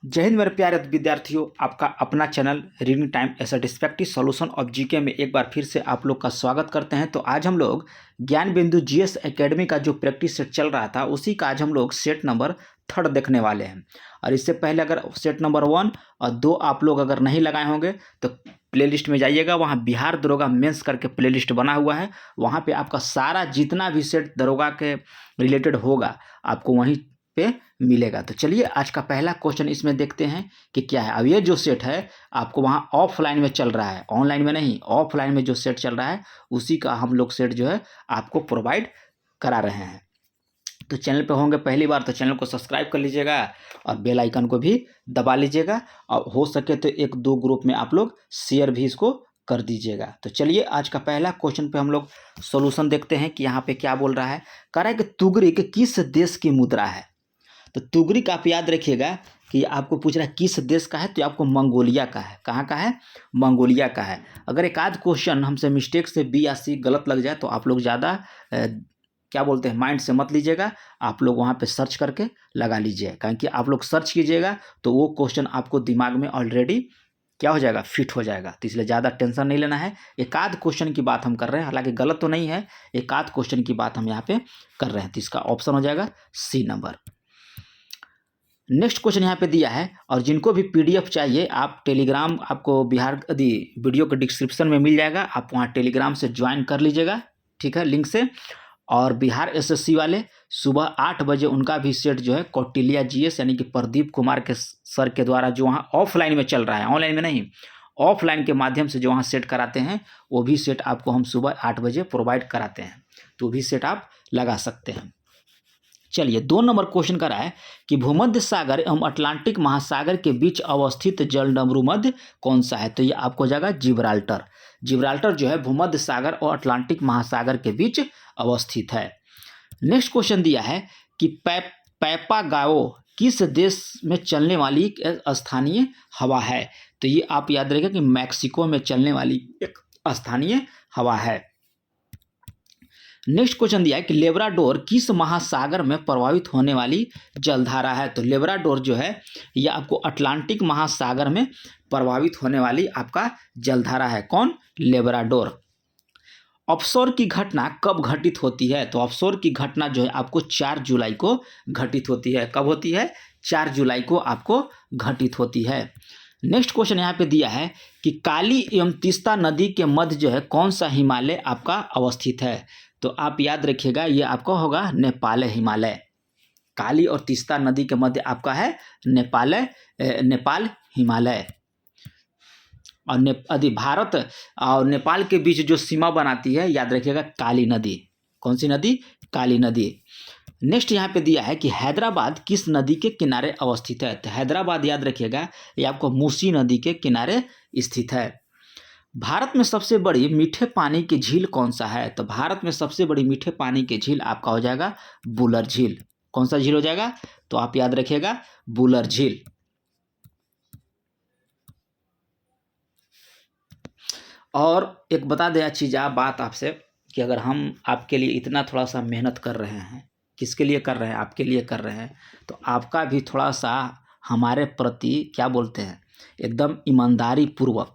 जय हिंद मेरे प्यारे विद्यार्थियों, आपका अपना channel reading time A satisfactory solution of GK में एक बार फिर से आप लोग का स्वागत करते हैं। तो आज हम लोग ज्ञान बिंदु जीएस एकेडमी का जो प्रैक्टिस सेट चल रहा था उसी का आज हम लोग सेट नंबर 3 देखने वाले हैं। और इससे पहले अगर सेट नंबर 1 और 2 आप लोग अगर नहीं लगाए होंगे तो प्लेलिस्ट में जाइएगा, वहाँ बिहार दरोगा मेंस करके प्लेलिस्ट बना हुआ है। वहाँ पे आपका सारा जितना भी सेट दरोगा के रिलेटेड होगा आपको वहीं पे मिलेगा। तो चलिए आज का पहला क्वेश्चन इसमें देखते हैं कि क्या है। अब ये जो सेट है आपको वहाँ ऑफलाइन में चल रहा है, ऑनलाइन में नहीं, ऑफलाइन में जो सेट चल रहा है उसी का हम लोग सेट जो है आपको प्रोवाइड करा रहे हैं। तो चैनल पे होंगे पहली बार तो चैनल को सब्सक्राइब कर लीजिएगा और बेल आइकन को भी दबा लीजिएगा, और हो सके तो 1-2 ग्रुप में आप लोग शेयर भी इसको कर दीजिएगा। तो चलिए आज का पहला क्वेश्चन पे हम लोग सॉल्यूशन देखते हैं कि यहाँ पे क्या बोल रहा है। कह रहा है कि तुगरिक किस देश की मुद्रा है। तो तुगरिक आप याद रखिएगा कि आपको पूछ रहा है किस देश का है, तो आपको मंगोलिया का है। कहाँ का है? मंगोलिया का है। अगर एक आध क्वेश्चन हमसे मिस्टेक से बी या सी गलत लग जाए तो आप लोग ज़्यादा क्या बोलते हैं माइंड से मत लीजिएगा, आप लोग वहाँ पे सर्च करके लगा लीजिए। कारण कि आप लोग सर्च कीजिएगा तो वो क्वेश्चन आपको दिमाग में ऑलरेडी क्या हो जाएगा, फिट हो जाएगा। तो इसलिए ज़्यादा टेंशन नहीं लेना है। एक आध क्वेश्चन की बात हम कर रहे हैं, हालांकि गलत तो नहीं है, एक आध क्वेश्चन की बात हम यहाँ पे कर रहे हैं। तो इसका ऑप्शन हो जाएगा सी नंबर। नेक्स्ट क्वेश्चन यहाँ पे दिया है, और जिनको भी पीडीएफ चाहिए आप टेलीग्राम, आपको बिहार यदि वीडियो के डिस्क्रिप्शन में मिल जाएगा, आप वहाँ टेलीग्राम से ज्वाइन कर लीजिएगा, ठीक है, लिंक से। और बिहार एसएससी वाले सुबह 8 बजे उनका भी सेट जो है कौटिल्या जीएस यानी कि प्रदीप कुमार के सर के द्वारा जो वहाँ ऑफलाइन में चल रहा है, ऑनलाइन में नहीं, ऑफलाइन के माध्यम से जो वहाँ सेट कराते हैं वो भी सेट आपको हम सुबह 8 बजे प्रोवाइड कराते हैं। तो भी सेट आप लगा सकते हैं। चलिए 2 नंबर क्वेश्चन का रहा है कि भूमध्य सागर एवं अटलांटिक महासागर के बीच अवस्थित जलडमरू मध्य कौन सा है। तो ये आपको हो जाएगा जिब्राल्टर। जिब्राल्टर जो है भूमध्य सागर और अटलांटिक महासागर के बीच अवस्थित है। नेक्स्ट क्वेश्चन दिया है कि पैपागाओ किस देश में चलने वाली एक स्थानीय हवा है। तो ये आप याद रखिएगा कि मैक्सिको में चलने वाली एक स्थानीय हवा है। नेक्स्ट क्वेश्चन दिया है कि लेब्राडोर किस महासागर में प्रवाहित होने वाली जलधारा है। तो लेब्राडोर जो है यह आपको अटलांटिक महासागर में प्रवाहित होने वाली आपका जलधारा है। कौन? लेब्राडोर। ऑफशोर की घटना कब घटित होती है। तो ऑफशोर की घटना जो है आपको 4 जुलाई को घटित होती है। कब होती है? 4 जुलाई को आपको घटित होती है। नेक्स्ट क्वेश्चन यहाँ पे दिया है कि काली एवं तीस्ता नदी के मध्य जो है कौन सा हिमालय आपका अवस्थित है। तो आप याद रखिएगा ये आपका होगा नेपाल हिमालय। काली और तीस्ता नदी के मध्य आपका है नेपाल हिमालय। और यदि भारत और नेपाल के बीच जो सीमा बनाती है याद रखिएगा काली नदी। कौन सी नदी? काली नदी। नेक्स्ट यहाँ पे दिया है कि हैदराबाद किस नदी के किनारे अवस्थित है। तो हैदराबाद याद रखिएगा ये आपको मूसी नदी के किनारे स्थित है। भारत में सबसे बड़ी मीठे पानी की झील कौन सा है। तो भारत में सबसे बड़ी मीठे पानी की झील आपका हो जाएगा बुलर झील। कौन सा झील हो जाएगा? तो आप याद रखिएगा बुलर झील। और एक बता दें चीज़ बात आपसे कि अगर हम आपके लिए इतना थोड़ा सा मेहनत कर रहे हैं, किसके लिए कर रहे हैं? आपके लिए कर रहे हैं, तो आपका भी थोड़ा सा हमारे प्रति क्या बोलते हैं एकदम ईमानदारी पूर्वक,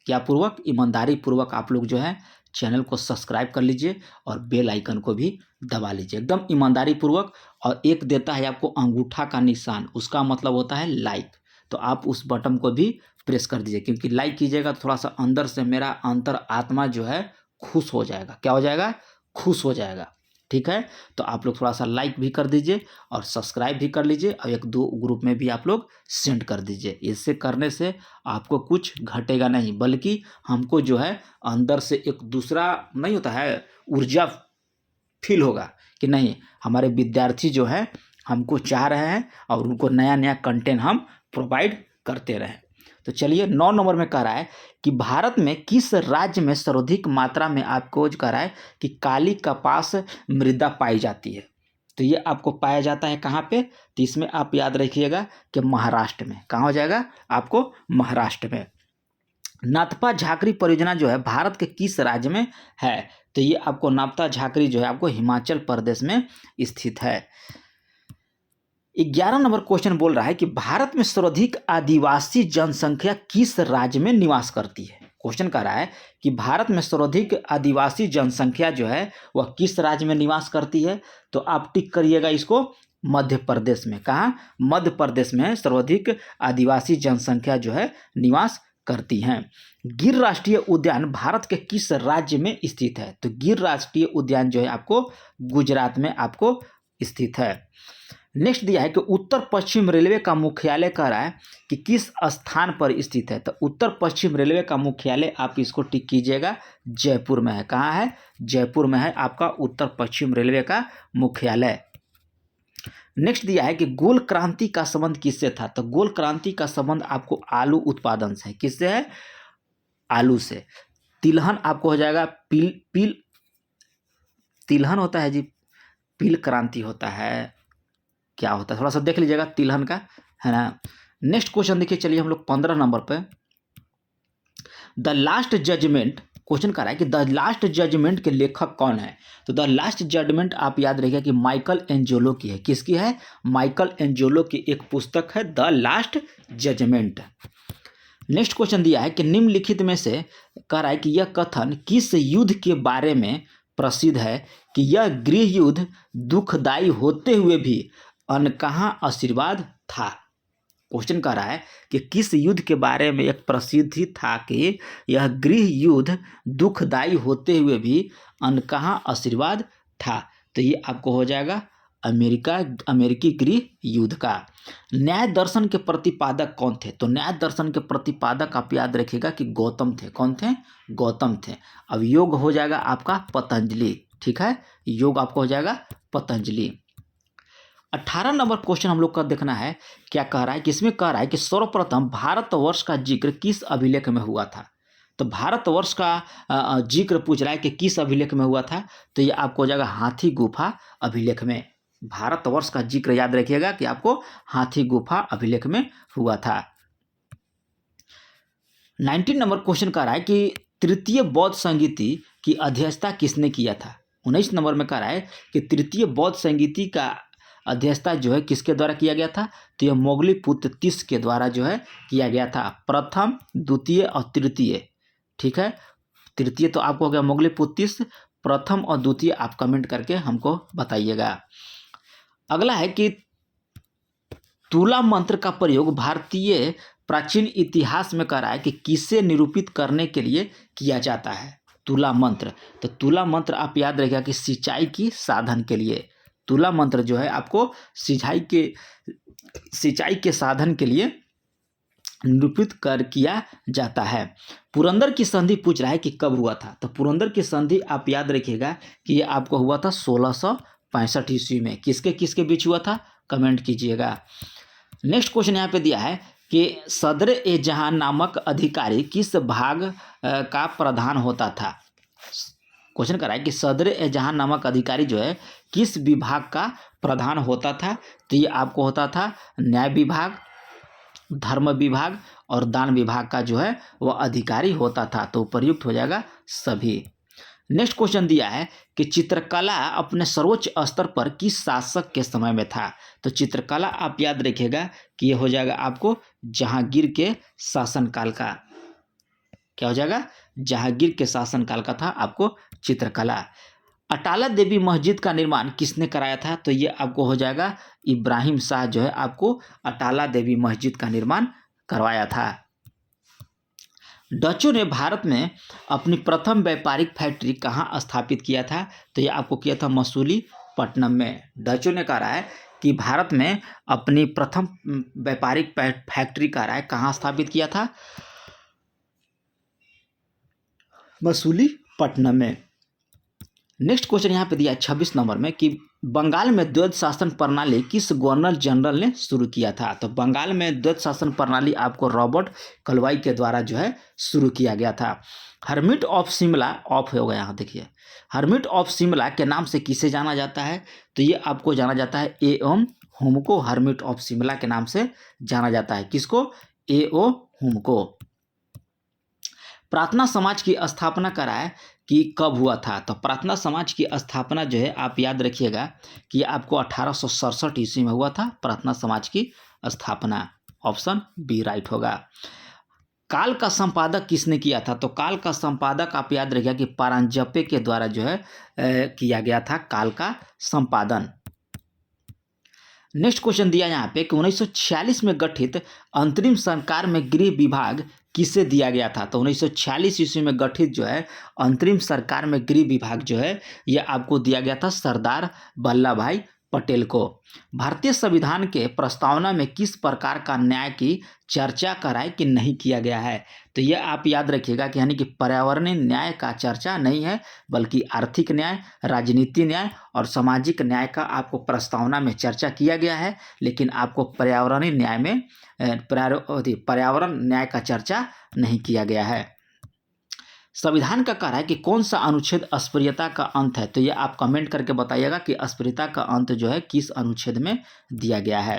क्या पूर्वक? ईमानदारी पूर्वक आप लोग जो है चैनल को सब्सक्राइब कर लीजिए और बेल आइकन को भी दबा लीजिए एकदम ईमानदारी पूर्वक। और एक देता है आपको अंगूठा का निशान, उसका मतलब होता है लाइक। तो आप उस बटन को भी प्रेस कर दीजिए, क्योंकि लाइक कीजिएगा तो थोड़ा सा अंदर से मेरा अंतर आत्मा जो है खुश हो जाएगा। क्या हो जाएगा? खुश हो जाएगा। ठीक है, तो आप लोग थोड़ा सा लाइक भी कर दीजिए और सब्सक्राइब भी कर लीजिए और 1-2 ग्रुप में भी आप लोग सेंड कर दीजिए। इससे करने से आपको कुछ घटेगा नहीं, बल्कि हमको जो है अंदर से एक दूसरा नहीं होता है ऊर्जा फील होगा कि नहीं हमारे विद्यार्थी जो है हमको चाह रहे हैं और उनको नया नया कंटेंट हम प्रोवाइड करते रहें। तो चलिए 9 नंबर में कह रहा है कि भारत में किस राज्य में सर्वाधिक मात्रा में आपको कह रहा है कि काली कपास मृदा पाई जाती है। तो ये आपको पाया जाता है कहाँ पे? तो इसमें आप याद रखिएगा कि महाराष्ट्र में। कहाँ हो जाएगा? आपको महाराष्ट्र में। नाथपा झाकरी परियोजना जो है भारत के किस राज्य में है। तो ये आपको नाथपा झाकरी जो है आपको हिमाचल प्रदेश में स्थित है। 11 नंबर क्वेश्चन बोल रहा है कि भारत में सर्वाधिक आदिवासी जनसंख्या किस राज्य में निवास करती है। क्वेश्चन कह रहा है कि भारत में सर्वाधिक आदिवासी जनसंख्या जो है वह किस राज्य में निवास करती है। तो आप टिक करिएगा इसको, मध्य प्रदेश में। कहाँ? मध्य प्रदेश में सर्वाधिक आदिवासी जनसंख्या जो है निवास करती हैं। गिर राष्ट्रीय उद्यान भारत के किस राज्य में स्थित है। तो गिर राष्ट्रीय उद्यान जो है आपको गुजरात में आपको स्थित है। नेक्स्ट दिया है कि उत्तर पश्चिम रेलवे का मुख्यालय कह रहा है कि किस स्थान पर स्थित है। तो उत्तर पश्चिम रेलवे का मुख्यालय आप इसको टिक कीजिएगा, जयपुर में है। कहाँ है? जयपुर में है आपका उत्तर पश्चिम रेलवे का मुख्यालय। नेक्स्ट दिया है कि गोल क्रांति का संबंध किससे था। तो गोल क्रांति का संबंध आपको आलू उत्पादन से है। किससे है? आलू से। तिलहन आपको हो जाएगा तिलहन होता है जी, पील क्रांति होता है, क्या होता है थोड़ा सा देख लीजिएगा तिलहन का, है ना। नेक्स्ट क्वेश्चन देखिए, चलिए हम लोग 15 नंबर पे। द लास्ट जजमेंट क्वेश्चन कर रहा है कि द लास्ट जजमेंट के लेखक कौन है। तो द लास्ट जजमेंट आप याद रखिएगा कि माइकल एंजेलो की है। किसकी है? माइकल एंजेलो की एक पुस्तक है the last judgement. Next question दिया है कि निम्नलिखित में से कह रहा है कि यह कथन किस युद्ध के बारे में प्रसिद्ध है कि यह गृह युद्ध दुखदायी होते हुए भी अनकहा आशीर्वाद था। क्वेश्चन कह रहा है कि किस युद्ध के बारे में एक प्रसिद्धि था कि यह गृह युद्ध दुखदायी होते हुए भी अनकहा आशीर्वाद था। तो ये आपको हो जाएगा अमेरिकी गृह युद्ध का। न्याय दर्शन के प्रतिपादक कौन थे। तो न्याय दर्शन के प्रतिपादक आप याद रखिएगा कि गौतम थे। कौन थे? गौतम थे। अब योग हो जाएगा आपका पतंजलि। ठीक है, योग आपको हो जाएगा पतंजलि। 18 नंबर क्वेश्चन हम लोग का देखना है, क्या कह रहा है कि इसमें कह रहा है कि सर्वप्रथम भारतवर्ष का जिक्र किस अभिलेख में हुआ था। तो भारतवर्ष का जिक्र पूछ रहा है कि किस अभिलेख में हुआ था। तो ये आपको हो जाएगा हाथी गुफा अभिलेख में। भारतवर्ष का जिक्र याद रखिएगा कि आपको हाथी गुफा अभिलेख में हुआ था। 19 नंबर क्वेश्चन कह रहा है कि तृतीय बौद्ध संगीति की अध्यक्षता किसने किया था। 19 नंबर में कह रहा है कि तृतीय बौद्ध संगीति का अध्यक्षता जो है किसके द्वारा किया गया था। तो यह मोगलीपुत्र तीस के द्वारा जो है किया गया था। प्रथम, द्वितीय और तृतीय। ठीक है, तृतीय तो आपको हो गया मोगलीपुत्र तीस, प्रथम और द्वितीय आप कमेंट करके हमको बताइएगा। अगला है कि तुला मंत्र का प्रयोग भारतीय प्राचीन इतिहास में कह रहा है कि किसे निरूपित करने के लिए किया जाता है। तुला मंत्र, तो तुला मंत्र आप याद रखिएगा कि सिंचाई की साधन के लिए। तुला मंत्र जो है आपको सिंचाई के साधन के लिए निरूपित कर किया जाता है। पुरंदर की संधि पूछ रहा है कि कब हुआ था। तो पुरंदर की संधि आप याद रखिएगा कि ये आपको हुआ था 1665 ईस्वी में। किसके किसके बीच हुआ था, कमेंट कीजिएगा। नेक्स्ट क्वेश्चन यहाँ पे दिया है कि सदर ए जहां नामक अधिकारी किस भाग का प्रधान होता था। क्वेश्चन कर रहा है कि सदर ए जहां नामक अधिकारी जो है किस विभाग का प्रधान होता था। तो ये आपको होता था न्याय विभाग, धर्म विभाग और दान विभाग का जो है वह अधिकारी होता था। तो प्रयुक्त हो जाएगा सभी। नेक्स्ट क्वेश्चन दिया है कि चित्रकला अपने सर्वोच्च स्तर पर किस शासक के समय में था। तो चित्रकला आप याद रखिएगा कि ये हो जाएगा आपको जहांगीर के शासनकाल का। क्या हो जाएगा? जहांगीर के शासनकाल का था आपको चित्रकला। अटाला देवी मस्जिद का निर्माण किसने कराया था। तो ये आपको हो जाएगा इब्राहिम शाह जो है आपको अटाला देवी मस्जिद का निर्माण करवाया था। डचों ने भारत में अपनी प्रथम व्यापारिक फैक्ट्री कहाँ स्थापित किया था। तो ये आपको किया था मसूलीपट्टनम में। डचों ने कहा है कि भारत में अपनी प्रथम व्यापारिक फैक्ट्री कह रहा है कहाँ स्थापित किया था, मसूलीपट्टनम में। नेक्स्ट क्वेश्चन यहाँ पे दिया है 26 नंबर में कि बंगाल में द्वैध शासन प्रणाली किस गवर्नर जनरल ने शुरू किया था। तो बंगाल में द्वैध शासन प्रणाली आपको रॉबर्ट क्लाइव के द्वारा जो है शुरू किया गया था। हर्मिट ऑफ शिमला ऑफ हो गया, यहाँ देखिए, हर्मिट ऑफ शिमला के नाम से किसे जाना जाता है। तो ये आपको जाना जाता है ए.ओ. हुम को हर्मिट ऑफ शिमला के नाम से जाना जाता है। किसको? ए.ओ. हुम को। प्रार्थना समाज की स्थापना कराए कि कब हुआ था। तो प्रार्थना समाज की स्थापना जो है आप याद रखिएगा कि आपको 1867 ईस्वी में हुआ था प्रार्थना समाज की स्थापना। ऑप्शन बी राइट होगा। काल का संपादक किसने किया था? तो काल का संपादक आप याद रखिएगा कि परांजपे के द्वारा जो है किया गया था काल का संपादन। नेक्स्ट क्वेश्चन दिया यहाँ पे कि 1946 में गठित अंतरिम सरकार में गृह विभाग किसे दिया गया था? तो 1946 ईस्वी में गठित जो है अंतरिम सरकार में गृह विभाग जो है यह आपको दिया गया था सरदार वल्लभ भाई पटेल को। भारतीय संविधान के प्रस्तावना में किस प्रकार का न्याय की चर्चा कराए कि नहीं किया गया है? तो यह आप याद रखिएगा कि यानी कि पर्यावरणीय न्याय का चर्चा नहीं है, बल्कि आर्थिक न्याय, राजनीतिक न्याय और सामाजिक न्याय का आपको प्रस्तावना में चर्चा किया गया है, लेकिन आपको पर्यावरणीय न्याय में पर्यावरण न्याय का चर्चा नहीं किया गया है। संविधान का कह रहा है कि कौन सा अनुच्छेद अस्पृश्यता का अंत है? तो ये आप कमेंट करके बताइएगा कि अस्पृश्यता का अंत जो है किस अनुच्छेद में दिया गया है।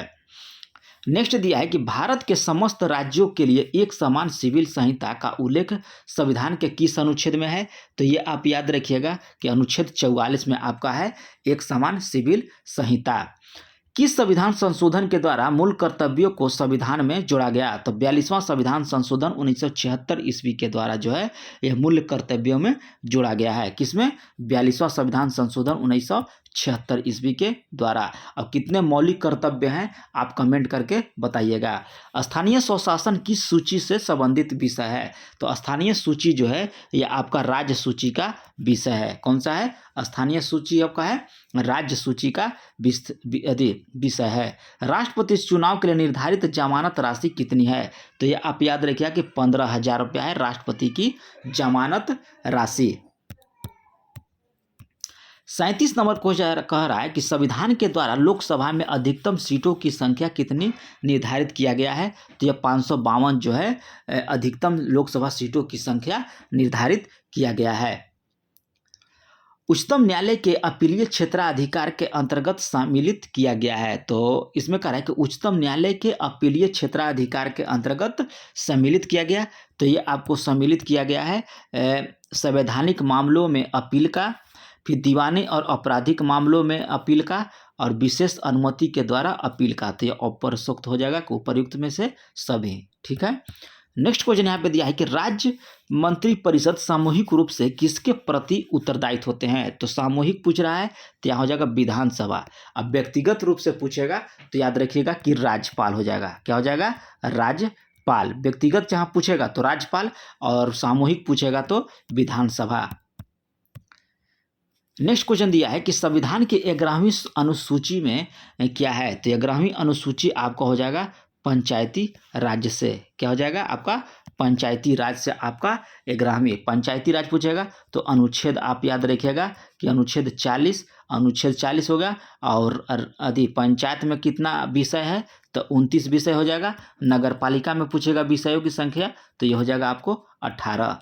नेक्स्ट दिया है कि भारत के समस्त राज्यों के लिए एक समान सिविल संहिता का उल्लेख संविधान के किस अनुच्छेद में है? तो ये आप याद रखिएगा कि अनुच्छेद 44 में आपका है एक समान सिविल संहिता। किस संविधान संशोधन के द्वारा मूल कर्तव्यों को संविधान में जोड़ा गया? तो 42वां संविधान संशोधन 1976 ईस्वी के द्वारा जो है यह मूल कर्तव्यों में जोड़ा गया है। किसमें? 42वां संविधान संशोधन 1976 ईस्वी के द्वारा। अब कितने मौलिक कर्तव्य हैं आप कमेंट करके बताइएगा। स्थानीय स्वशासन किस सूची से संबंधित विषय है? तो स्थानीय सूची जो है यह आपका राज्य सूची का विषय है। कौन सा है? स्थानीय सूची आपका है राज्य सूची का विषय है। राष्ट्रपति चुनाव के लिए निर्धारित जमानत राशि कितनी है? तो ये आप याद रखिए कि 15,000 रुपया है राष्ट्रपति की जमानत राशि। 37 नंबर क्वेश्चन कह रहा है कि संविधान के द्वारा लोकसभा में अधिकतम सीटों की संख्या कितनी निर्धारित किया गया है? तो यह 552 जो है अधिकतम लोकसभा सीटों की संख्या निर्धारित किया गया है। उच्चतम न्यायालय के अपीलीय क्षेत्राधिकार के अंतर्गत सम्मिलित किया गया है। तो इसमें कह रहा है कि उच्चतम न्यायालय के अपीलीय क्षेत्राधिकार के अंतर्गत सम्मिलित किया गया। तो ये आपको सम्मिलित किया गया है संवैधानिक मामलों में अपील का, फिर दीवानी और आपराधिक मामलों में अपील का, और विशेष अनुमति के द्वारा अपील का। तो ये उपरोक्त हो जाएगा कि उपर्युक्त में से सभी। ठीक है। नेक्स्ट क्वेश्चन यहाँ पे दिया है कि राज्य मंत्रिपरिषद सामूहिक रूप से किसके प्रति उत्तरदायित्व होते हैं? तो सामूहिक पूछ रहा है तो यहाँ हो जाएगा विधानसभा। अब व्यक्तिगत रूप से पूछेगा तो याद रखिएगा कि राज्यपाल हो जाएगा। क्या हो जाएगा? राज्यपाल। व्यक्तिगत जहाँ पूछेगा तो राज्यपाल, और सामूहिक पूछेगा तो विधानसभा। नेक्स्ट क्वेश्चन दिया है कि संविधान की 11वीं अनुसूची में क्या है? तो 11वीं अनुसूची आपका हो जाएगा पंचायती राज्य से। क्या हो जाएगा? आपका पंचायती राज से आपका 11वीं पंचायती राज पूछेगा तो अनुच्छेद आप याद रखिएगा कि अनुच्छेद 40 होगा। और यदि पंचायत में कितना विषय है तो 29 विषय हो जाएगा। नगर पालिका में पूछेगा विषयों की संख्या तो ये हो जाएगा आपको 18।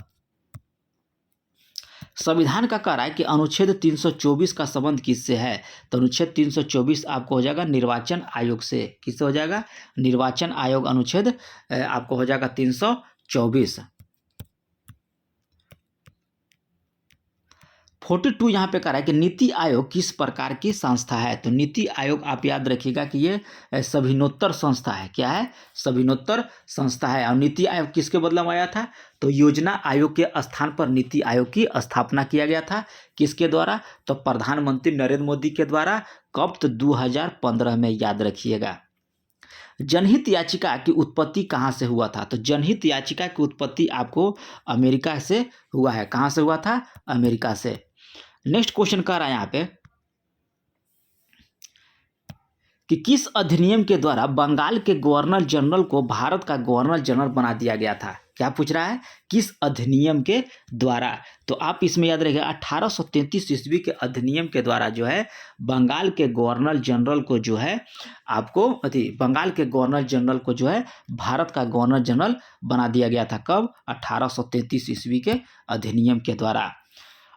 संविधान का कह रहा है कि अनुच्छेद 324 का संबंध किससे है? तो अनुच्छेद 324 आपको हो जाएगा निर्वाचन आयोग से। किससे हो जाएगा? निर्वाचन आयोग अनुच्छेद आपको हो जाएगा 324। 42 यहाँ पे कह रहा है कि नीति आयोग किस प्रकार की संस्था है? तो नीति आयोग आप याद रखिएगा कि ये सभिनोत्तर संस्था है। क्या है? सभिनोत्तर संस्था है। और नीति आयोग किसके बदलाव आया था? तो योजना आयोग के स्थान पर नीति आयोग की स्थापना किया गया था। किसके द्वारा? तो प्रधानमंत्री नरेंद्र मोदी के द्वारा। कब? तो 2015 में। याद रखिएगा। जनहित याचिका की उत्पत्ति कहाँ से हुआ था? तो जनहित याचिका की उत्पत्ति आपको अमेरिका से हुआ है। कहाँ से हुआ था? अमेरिका से। नेक्स्ट क्वेश्चन कह रहा है यहाँ पे कि किस अधिनियम के द्वारा बंगाल के गवर्नर जनरल को भारत का गवर्नर जनरल बना दिया गया था? क्या पूछ रहा है? किस अधिनियम के द्वारा? तो आप इसमें याद रखिएगा 1833 ईस्वी के अधिनियम के द्वारा जो है बंगाल के गवर्नर जनरल को जो है आपको बंगाल के गवर्नर जनरल को जो है भारत का गवर्नर जनरल बना दिया गया था। कब? 1833 ईस्वी के अधिनियम के द्वारा।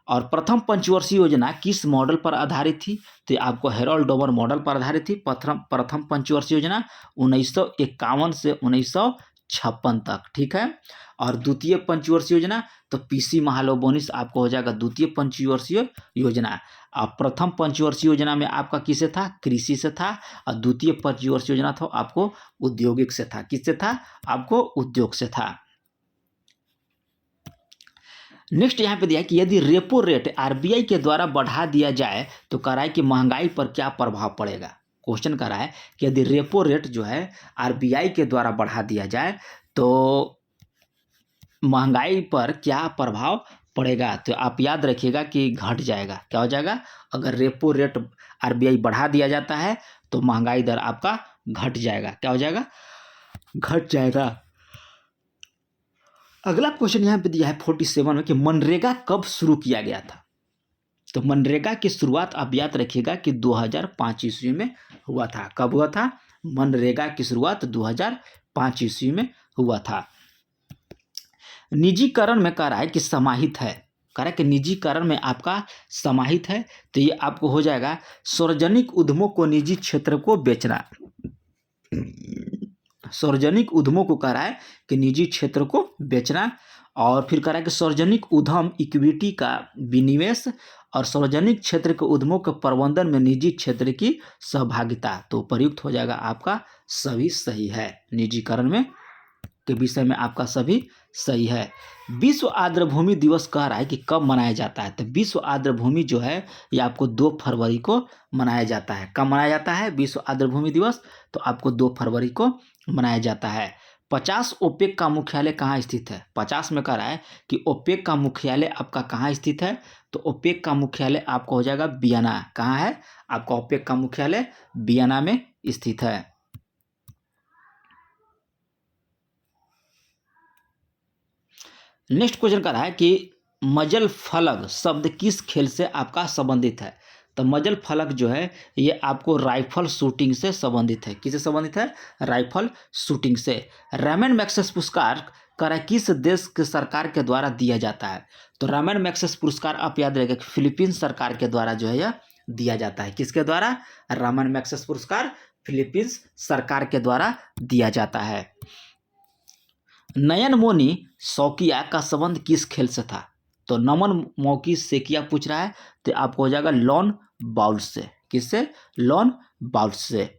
और प्रथम पंचवर्षीय योजना किस मॉडल पर आधारित थी? तो आपको हेरोल्ड डोवर मॉडल पर आधारित थी। प्रथम पंचवर्षीय योजना 1951 से 1954 1956 तक, ठीक है। और द्वितीय पंचवर्षीय योजना तो पीसी महालनोबिस आपको हो जाएगा द्वितीय पंचवर्षीय योजना। अब प्रथम पंचवर्षीय योजना में आपका किससे था, कृषि से था, और द्वितीय पंचवर्षीय योजना था आपको औद्योगिक से था। किससे था, आपको उद्योग से था। नेक्स्ट यहाँ पे दिया है कि यदि रेपो रेट आरबीआई के द्वारा बढ़ा दिया जाए तो कह रहा है कि महंगाई पर क्या प्रभाव पड़ेगा। क्वेश्चन कर रहा है कि यदि रेपो रेट जो है आरबीआई के द्वारा बढ़ा दिया जाए तो महंगाई पर क्या प्रभाव पड़ेगा। तो आप याद रखिएगा कि घट जाएगा। क्या हो जाएगा, अगर रेपो रेट आरबीआई बढ़ा दिया जाता है तो महंगाई दर आपका घट जाएगा। क्या हो जाएगा, घट जाएगा। अगला क्वेश्चन यहाँ पे दिया है 47 में कि मनरेगा कब शुरू किया गया था। तो मनरेगा की शुरुआत आप याद रखिएगा कि 2005 ईस्वी में हुआ था। कब हुआ था, मनरेगा की शुरुआत 2005 ईस्वी में हुआ था। निजीकरण में कह रहा है कि समाहित है, कह रहा है कि निजीकरण में आपका समाहित है। तो ये आपको हो जाएगा सार्वजनिक उद्यमों को निजी क्षेत्र को बेचना। सार्वजनिक उद्यमों को कह रहा है कि निजी क्षेत्र को बेचना। और फिर कह रहा है कि सार्वजनिक उद्यम इक्विटी का विनिवेश और सार्वजनिक क्षेत्र के उद्यमों के प्रबंधन में निजी क्षेत्र की सहभागिता। तो प्रयुक्त हो जाएगा आपका सभी सही है। निजीकरण में के विषय में आपका सभी सही है। विश्व आर्द्रभूमि दिवस कह रहा है कि कब मनाया जाता है। तो विश्व आर्द्रभूमि जो है ये आपको 2 फरवरी को मनाया जाता है। कब मनाया जाता है विश्व आर्द्रभूमि दिवस, तो आपको 2 फरवरी को मनाया जाता है। 50 ओपेक का मुख्यालय कहाँ स्थित है। 50 में कह रहा है कि ओपेक का मुख्यालय आपका कहाँ स्थित है। तो ओपेक का मुख्यालय आपका हो जाएगा वियना। कहाँ है आपका ओपेक का मुख्यालय, वियना में स्थित है। नेक्स्ट क्वेश्चन कर रहा है कि मजल फलक शब्द किस खेल से आपका संबंधित है। तो मजल फलक जो है ये आपको राइफल शूटिंग से संबंधित है। किससे संबंधित है, राइफल शूटिंग से। रामन मैग्सेसे पुरस्कार कर किस देश के सरकार के द्वारा दिया जाता है। तो रामन मैग्सेसे पुरस्कार आप याद रखिएगा फिलीपींस सरकार के द्वारा जो है यह दिया जाता है। किसके द्वारा, रामन मैग्सेसे पुरस्कार फिलीपींस सरकार के द्वारा दिया जाता है। नयन मोनी शौकिया का संबंध किस खेल से था। तो नमन मौकी सेकिया पूछ रहा है, तो आपको हो जाएगा लॉन बाउल्स से। किससे, लॉन बाउल्स से।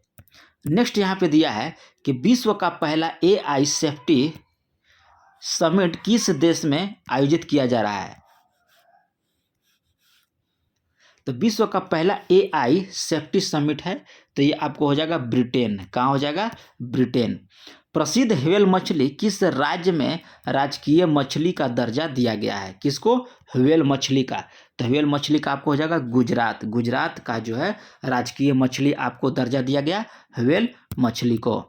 नेक्स्ट यहाँ पे दिया है कि विश्व का पहला एआई सेफ्टी समिट किस देश में आयोजित किया जा रहा है। तो विश्व का पहला एआई सेफ्टी समिट है, तो ये आपको हो जाएगा ब्रिटेन। कहाँ हो जाएगा, ब्रिटेन। प्रसिद्ध व्हेल मछली किस राज्य में राजकीय मछली का दर्जा दिया गया है। किसको, व्हेल मछली का। तो व्हेल मछली का आपको हो जाएगा गुजरात। गुजरात का जो है राजकीय मछली आपको दर्जा दिया गया व्हेल मछली को।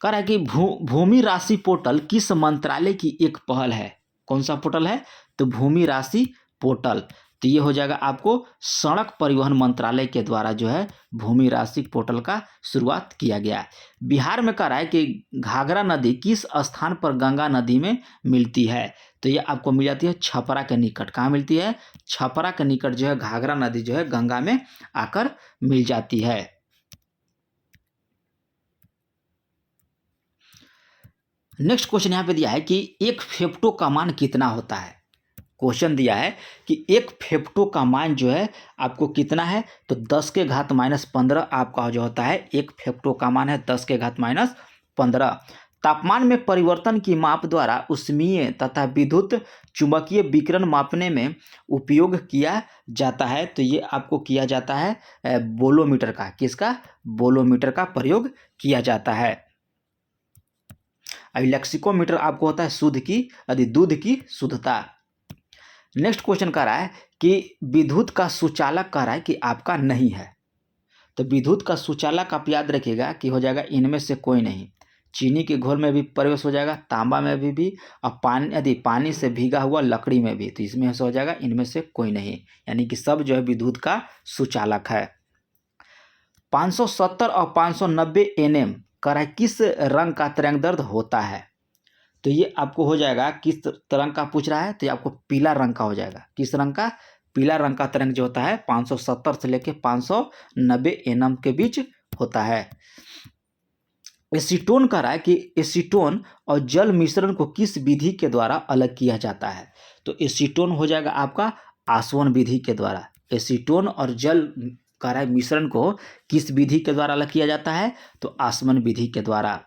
कह रहा है कि भूमि राशि पोर्टल किस मंत्रालय की एक पहल है। कौन सा पोर्टल है, तो भूमि राशि पोर्टल। तो ये हो जाएगा आपको सड़क परिवहन मंत्रालय के द्वारा जो है भूमि राशि पोर्टल का शुरुआत किया गया। बिहार में कह रहा है कि घाघरा नदी किस स्थान पर गंगा नदी में मिलती है। तो ये आपको मिल जाती है छपरा के निकट। कहाँ मिलती है, छपरा के निकट जो है घाघरा नदी जो है गंगा में आकर मिल जाती है। नेक्स्ट क्वेश्चन यहाँ पे दिया है कि एक फेफ्टो का मान कितना होता है। क्वेश्चन दिया है कि एक फेफ्टो का मान जो है आपको कितना है, तो 10 के घात -15 आपका जो होता है एक फेफ्टो का मान है 10 के घात -15। तापमान में परिवर्तन की माप द्वारा उष्मीय तथा विद्युत चुंबकीय विकिरण मापने में उपयोग किया जाता है। तो ये आपको किया जाता है बोलोमीटर का। किसका, बोलोमीटर का प्रयोग किया जाता है। लेक्सिकोमीटर आपको होता है शुद्ध की दूध की शुद्धता। नेक्स्ट क्वेश्चन कह रहा है कि विद्युत का सुचालक कह रहा है कि आपका नहीं है। तो विद्युत का सुचालक आप याद रखिएगा कि हो जाएगा इनमें से कोई नहीं। चीनी के घोल में भी प्रवेश हो जाएगा, तांबा में भी और पानी यदि पानी से भीगा हुआ लकड़ी में भी, तो इसमें से हो जाएगा इनमें से कोई नहीं। यानी कि सब जो है विद्युत का सुचालक है। 570 और 590 nm कह रहा है किस रंग का तरंगदैर्ध्य होता है। तो ये आपको हो जाएगा किस तरंग का पूछ रहा है, तो ये आपको पीला रंग का हो जाएगा। किस रंग का, पीला रंग का तरंग जो होता है 570 से लेके 590 nm के बीच होता है। एसीटोन कह रहा है कि एसीटोन और जल मिश्रण को किस विधि के द्वारा अलग किया जाता है। तो एसीटोन हो जाएगा आपका आसवन विधि के द्वारा। एसीटोन और जल कह रहा है मिश्रण को किस विधि के द्वारा अलग किया जाता है, तो आसवन विधि के द्वारा।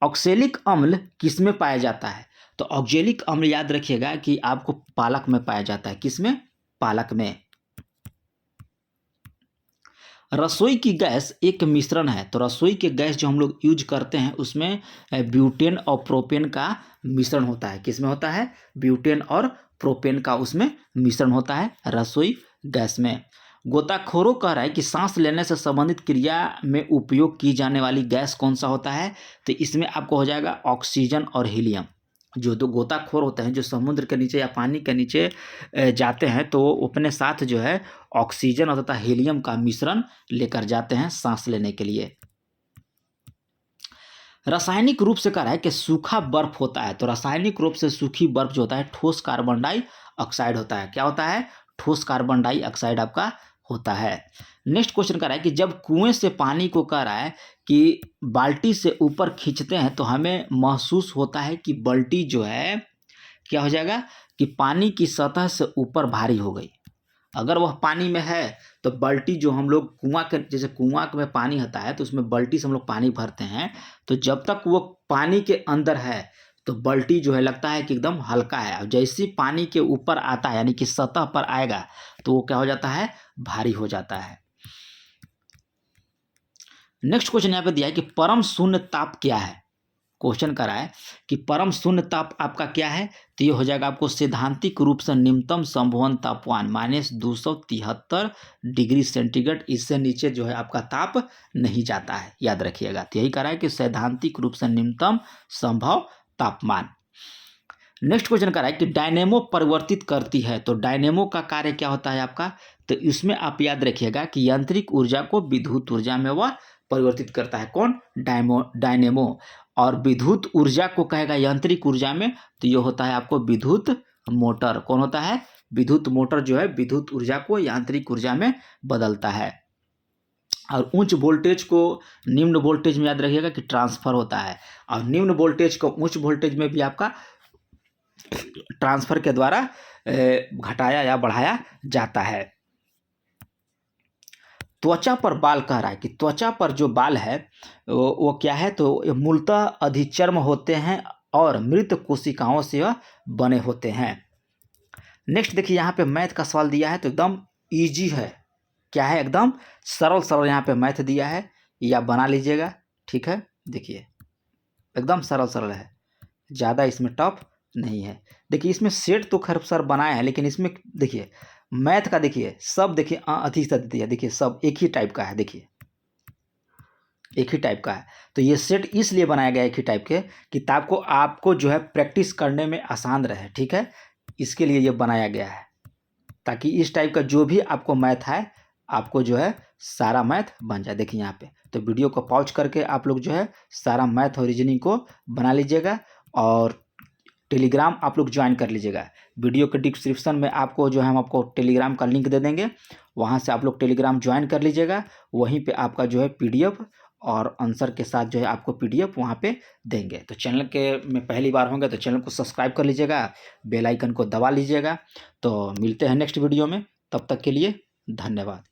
ऑक्सेलिक अम्ल किस में पाया जाता है, तो ऑक्जेलिक अम्ल याद रखिएगा कि आपको पालक में पाया जाता है। किसमें, पालक में। रसोई की गैस एक मिश्रण है, तो रसोई के गैस जो हम लोग यूज करते हैं उसमें ब्यूटेन और प्रोपेन का मिश्रण होता है। किसमें होता है, ब्यूटेन और प्रोपेन का उसमें मिश्रण होता है रसोई गैस में। गोताखोरों कह रहा है कि सांस लेने से संबंधित क्रिया में उपयोग की जाने वाली गैस कौन सा होता है, तो इसमें आपको हो जाएगा ऑक्सीजन और हीलियम। जो दो गोताखोर होते हैं जो समुद्र के नीचे या पानी के नीचे जाते हैं, तो अपने साथ जो है ऑक्सीजन और तथा हीलियम का मिश्रण लेकर जाते हैं सांस लेने के लिए। रासायनिक रूप से कह रहा है कि सूखा बर्फ होता है, तो रासायनिक रूप से सूखी बर्फ जो होता है ठोस कार्बन डाइऑक्साइड होता है। क्या होता है, ठोस कार्बन डाइऑक्साइड आपका होता है। नेक्स्ट क्वेश्चन कह रहा है कि जब कुएं से पानी को कह रहा है कि बाल्टी से ऊपर खींचते हैं तो हमें महसूस होता है कि बाल्टी जो है क्या हो जाएगा कि पानी की सतह से ऊपर भारी हो गई। अगर वह पानी में है तो बाल्टी जो हम लोग कुआं के, जैसे कुआं में पानी होता है तो उसमें बाल्टी से हम लोग पानी भरते हैं, तो जब तक वो पानी के अंदर है तो बाल्टी जो है लगता है कि एकदम हल्का है, और जैसे ही पानी के ऊपर आता है यानी कि सतह पर आएगा तो वो क्या हो जाता है, भारी हो जाता है। नेक्स्ट क्वेश्चन यहाँ पे दिया है कि परम शून्य ताप क्या है। क्वेश्चन करा है कि परम शून्य ताप आपका क्या है, तो ये हो जाएगा आपको सैद्धांतिक रूप से न्यूनतम संभवन तापमान -273 डिग्री सेंटीग्रेड। इससे नीचे जो है आपका ताप नहीं जाता है, याद रखिएगा। तो यही करा है कि सैद्धांतिक रूप से न्यूनतम संभव तापमान। नेक्स्ट क्वेश्चन करा है कि डायनेमो परिवर्तित करती है, तो डायनेमो का कार्य क्या होता है आपका, तो इसमें आप याद रखिएगा कि यांत्रिक ऊर्जा को विद्युत ऊर्जा में वह परिवर्तित करता है। कौन, डायनेमो। और विद्युत ऊर्जा को कहेगा यांत्रिक ऊर्जा में, तो ये होता है आपको विद्युत मोटर। कौन होता है, विद्युत मोटर जो है विद्युत ऊर्जा को यांत्रिक ऊर्जा में बदलता है। और उच्च वोल्टेज को निम्न वोल्टेज में याद रखिएगा कि ट्रांसफर होता है, और निम्न वोल्टेज को उच्च वोल्टेज में भी आपका ट्रांसफर के द्वारा घटाया या बढ़ाया जाता है। त्वचा पर बाल कह रहा है कि त्वचा पर जो बाल है वो क्या है, तो मूलतः अधिचर्म होते हैं और मृत कोशिकाओं से यह बने होते हैं। नेक्स्ट देखिए यहाँ पे मैथ का सवाल दिया है, तो एकदम इजी है। क्या है, एकदम सरल सरल यहाँ पे मैथ दिया है, या बना लीजिएगा। ठीक है, देखिए एकदम सरल सरल है, ज़्यादा इसमें टफ नहीं है। देखिए इसमें सेट तो खैर सर बनाए हैं, लेकिन इसमें देखिए मैथ का देखिए सब देखिए अधिक से दिया, देखिए सब एक ही टाइप का है, देखिए एक ही टाइप का है। तो ये सेट इसलिए बनाया गया एक ही टाइप के कि ताकि आपको जो है प्रैक्टिस करने में आसान रहे। ठीक है, इसके लिए ये बनाया गया है, ताकि इस टाइप का जो भी आपको मैथ है आपको जो है सारा मैथ बन जाए। देखिए यहाँ पे तो वीडियो को पॉज करके आप लोग जो है सारा मैथ और रीजनिंग को बना लीजिएगा, और टेलीग्राम आप लोग ज्वाइन कर लीजिएगा। वीडियो के डिस्क्रिप्शन में आपको जो है हम आपको टेलीग्राम का लिंक दे देंगे, वहाँ से आप लोग टेलीग्राम ज्वाइन कर लीजिएगा। वहीं पे आपका जो है पीडीएफ और आंसर के साथ जो है आपको पीडीएफ वहाँ पे देंगे। तो चैनल के में पहली बार होंगे तो चैनल को सब्सक्राइब कर लीजिएगा, बेल आइकन को दबा लीजिएगा। तो मिलते हैं नेक्स्ट वीडियो में, तब तक के लिए धन्यवाद।